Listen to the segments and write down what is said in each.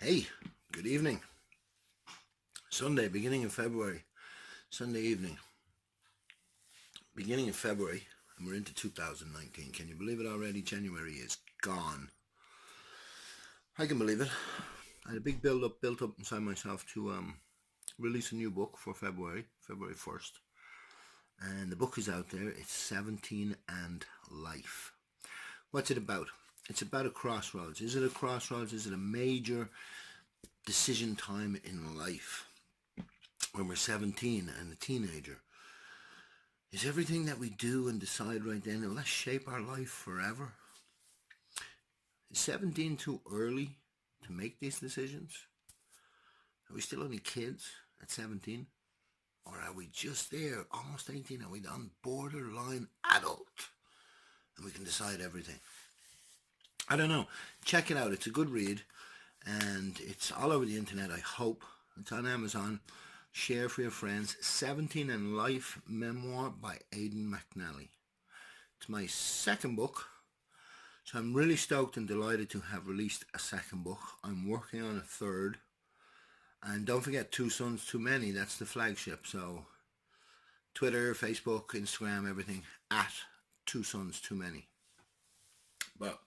Hey, good evening. Sunday, beginning of February. Sunday evening. Beginning of February, and we're into 2019. Can you believe it already? January is gone. I can believe it. I had a big built up inside myself to release a new book for February 1st. And the book is out there. It's 17 and Life. What's it about? It's about a crossroads. Is it a crossroads? Is it a major decision time in life when we're 17 and a teenager? Is everything that we do and decide right then, will that shape our life forever? Is 17 too early to make these decisions? Are we still only kids at 17? Or are we just there, almost 18? Are we on borderline adult? And we can decide everything. I don't know. Check it out. It's a good read. And it's all over the internet, I hope. It's on Amazon. Share for your friends. 17 and Life memoir by Aidan McNally. It's my second book. So I'm really stoked and delighted to have released a second book. I'm working on a third. And don't forget, Two Sons Too Many. That's the flagship. So Twitter, Facebook, Instagram, everything at Two Sons Too Many. But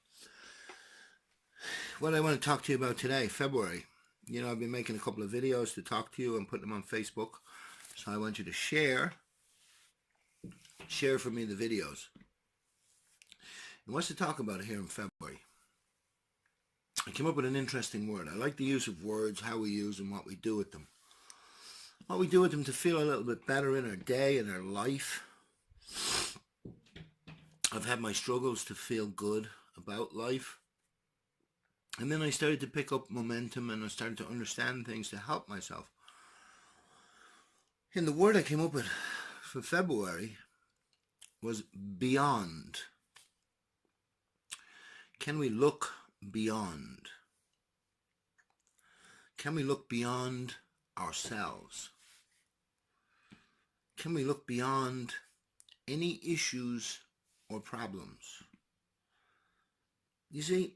what I want to talk to you about today, February. You know, I've been making a couple of videos to talk to you and putting them on Facebook. So I want you to share for me the videos. And what's to talk about here in February? I came up with an interesting word. I like the use of words, how we use them, what we do with them. What we do with them to feel a little bit better in our day, in our life. I've had my struggles to feel good about life. And then I started to pick up momentum and I started to understand things to help myself. And the word I came up with for February was beyond. Can we look beyond? Can we look beyond ourselves? Can we look beyond any issues or problems? You see,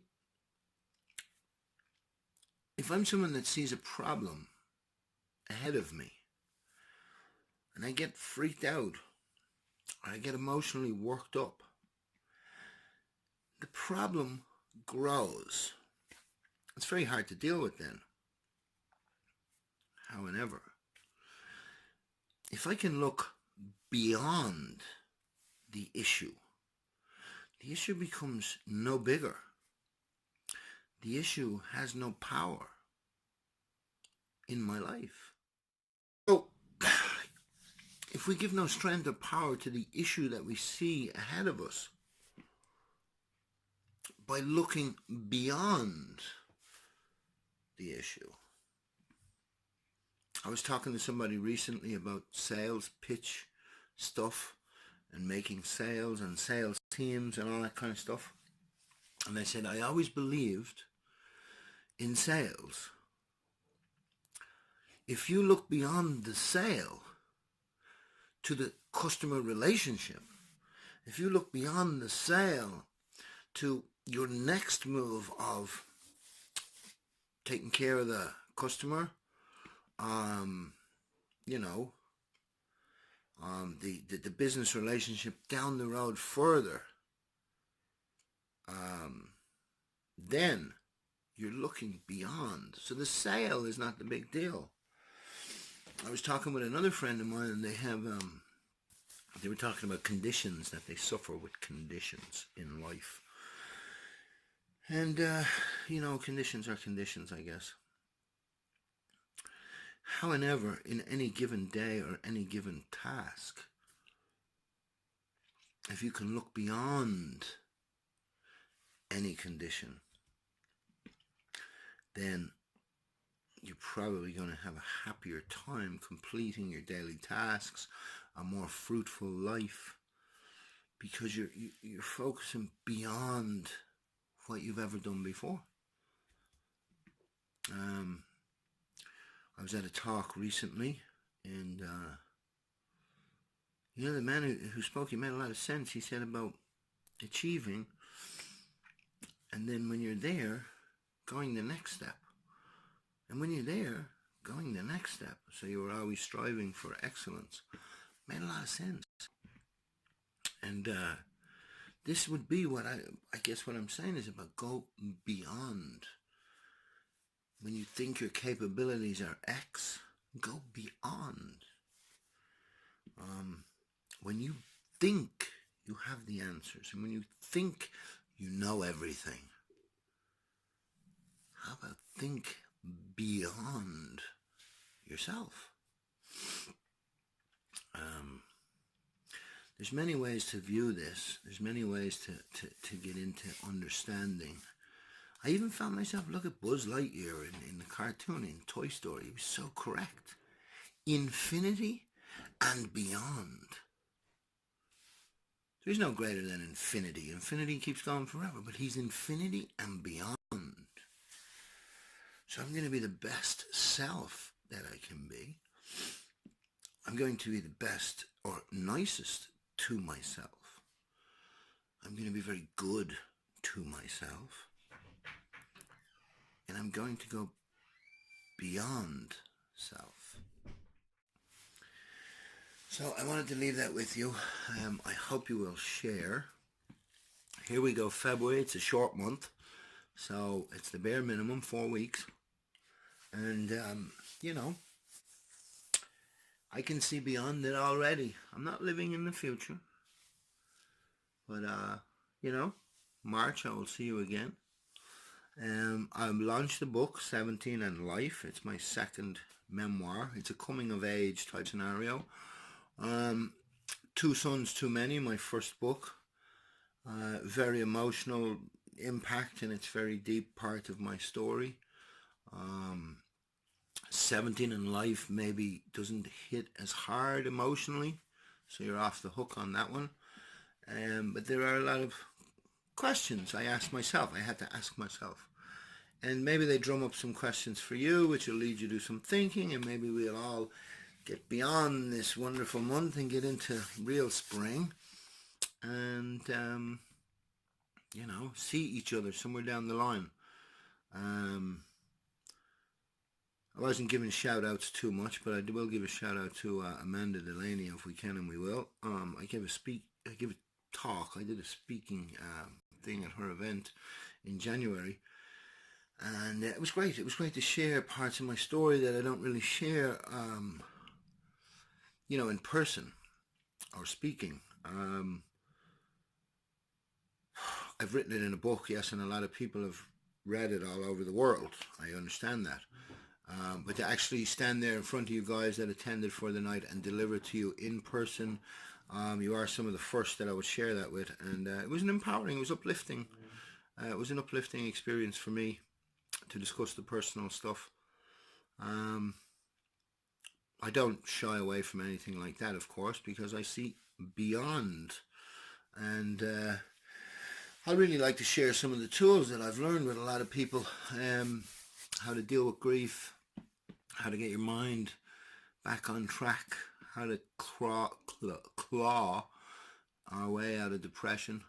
if I'm someone that sees a problem ahead of me and I get freaked out or I get emotionally worked up, the problem grows. It's very hard to deal with then. However, if I can look beyond the issue becomes no bigger. The issue has no power in my life. So, if we give no strength or power to the issue that we see ahead of us, by looking beyond the issue. I was talking to somebody recently about sales pitch stuff and making sales and sales teams and all that kind of stuff. And I said, I always believed in sales. If you look beyond the sale to the customer relationship, if you look beyond the sale to your next move of taking care of the customer, the business relationship down the road further, then you're looking beyond. So the sale is not the big deal. I was talking with another friend of mine, and they were talking about conditions, that they suffer with conditions in life. And, conditions are conditions, I guess. However, in any given day or any given task, if you can look beyond any condition, then you're probably going to have a happier time completing your daily tasks, a more fruitful life, because you're focusing beyond what you've ever done before. I was at a talk recently, and the man who spoke, he made a lot of sense. He said about achieving, and then when you're there, going the next step. And when you're there, going the next step, so you were always striving for excellence, made a lot of sense. And this would be what I guess what I'm saying is about go beyond. When you think your capabilities are X, go beyond. When you think you have the answers, and when you think you know everything, how about think beyond yourself? There's many ways to view this. There's many ways to get into understanding. I even found myself look at Buzz Lightyear in the cartoon in Toy Story. He was so correct. Infinity and beyond. There is no greater than infinity. Infinity keeps going forever, but he's infinity and beyond. So I'm going to be the best self that I can be. I'm going to be the best or nicest to myself. I'm going to be very good to myself. And I'm going to go beyond self. So I wanted to leave that with you. I hope you will share. Here we go, February. It's a short month. So it's the bare minimum, 4 weeks. And, you know, I can see beyond it already. I'm not living in the future. But, you know, March I will see you again. I've launched the book, 17 and Life. It's my second memoir. It's a coming of age type scenario. Two Sons Too Many, my first book. Very emotional impact, and it's very deep part of my story. 17 and Life maybe doesn't hit as hard emotionally, so you're off the hook on that one. But there are a lot of questions I asked myself. I had to ask myself. And maybe they drum up some questions for you, which will lead you to some thinking, and maybe we'll all get beyond this wonderful month and get into real spring. And, you know, see each other somewhere down the line. I wasn't giving shout outs too much, but I will give a shout out to Amanda Delaney if we can, and we will. I gave a talk. I did a speaking thing at her event in January, and it was great. It was great to share parts of my story that I don't really share, you know, in person or speaking. I've written it in a book, yes, and a lot of people have read it all over the world. I understand that. But to actually stand there in front of you guys that attended for the night and deliver it to you in person, you are some of the first that I would share that with. And it was empowering, it was uplifting. It was an uplifting experience for me to discuss the personal stuff. I don't shy away from anything like that, of course, because I see beyond. And I really like to share some of the tools that I've learned with a lot of people. How to deal with grief, how to get your mind back on track, how to claw our way out of depression,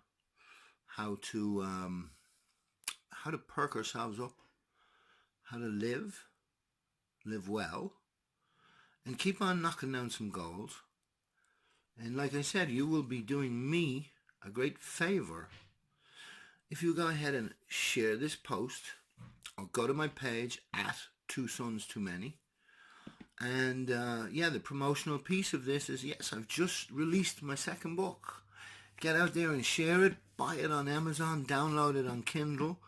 how to perk ourselves up, how to live well, and keep on knocking down some goals. And like I said, you will be doing me a great favor if you go ahead and share this post, or go to my page at Two Sons Too Many. And yeah, the promotional piece of this is, yes, I've just released my second book. Get out there and share it. Buy it on Amazon. Download it on Kindle.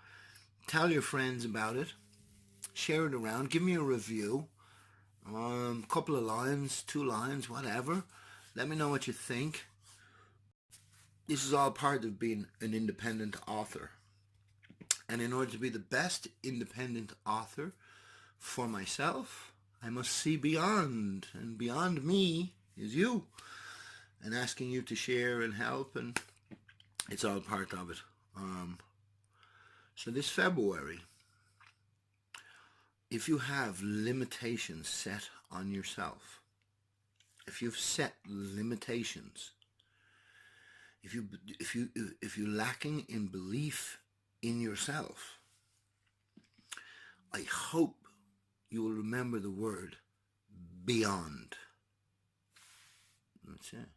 Tell your friends about it. Share it around. Give me a review. Couple of lines, 2 lines, whatever. Let me know what you think. This is all part of being an independent author. And in order to be the best independent author for myself, I must see beyond. And beyond me is you. And asking you to share and help. And it's all part of it. So this February, if you have limitations set on yourself, if you've set limitations, if you're lacking in belief in yourself, I hope you will remember the word beyond. That's it.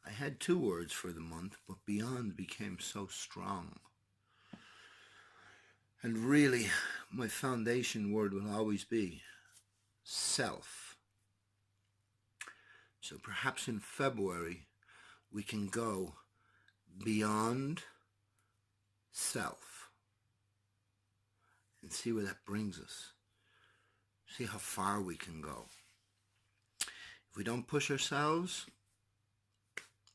I had 2 words for the month, but beyond became so strong. And really, my foundation word will always be self. So perhaps in February, we can go beyond self and see where that brings us. See how far we can go. If we don't push ourselves,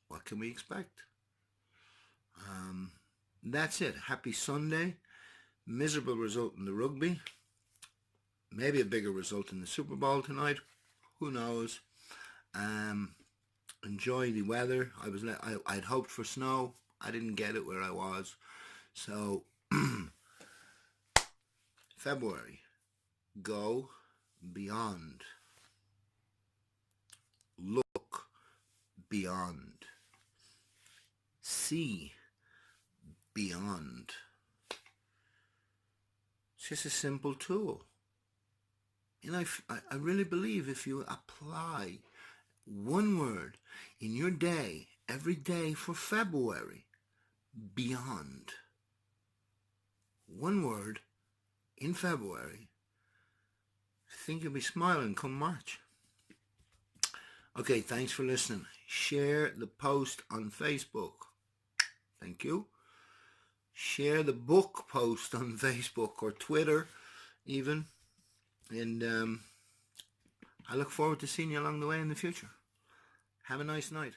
what can we expect? That's it. Happy Sunday. Miserable result in the rugby. Maybe a bigger result in the Super Bowl tonight. Who knows? Enjoy the weather. I'd hoped for snow. I didn't get it where I was. So, February. Go beyond. Look beyond. See beyond. It's just a simple tool. And I really believe if you apply one word in your day, every day for February, beyond. One word in February, I think you'll be smiling come March. Okay, thanks for listening. Share the post on Facebook. Thank you. Share the book post on Facebook or Twitter even. And I look forward to seeing you along the way in the future. Have a nice night.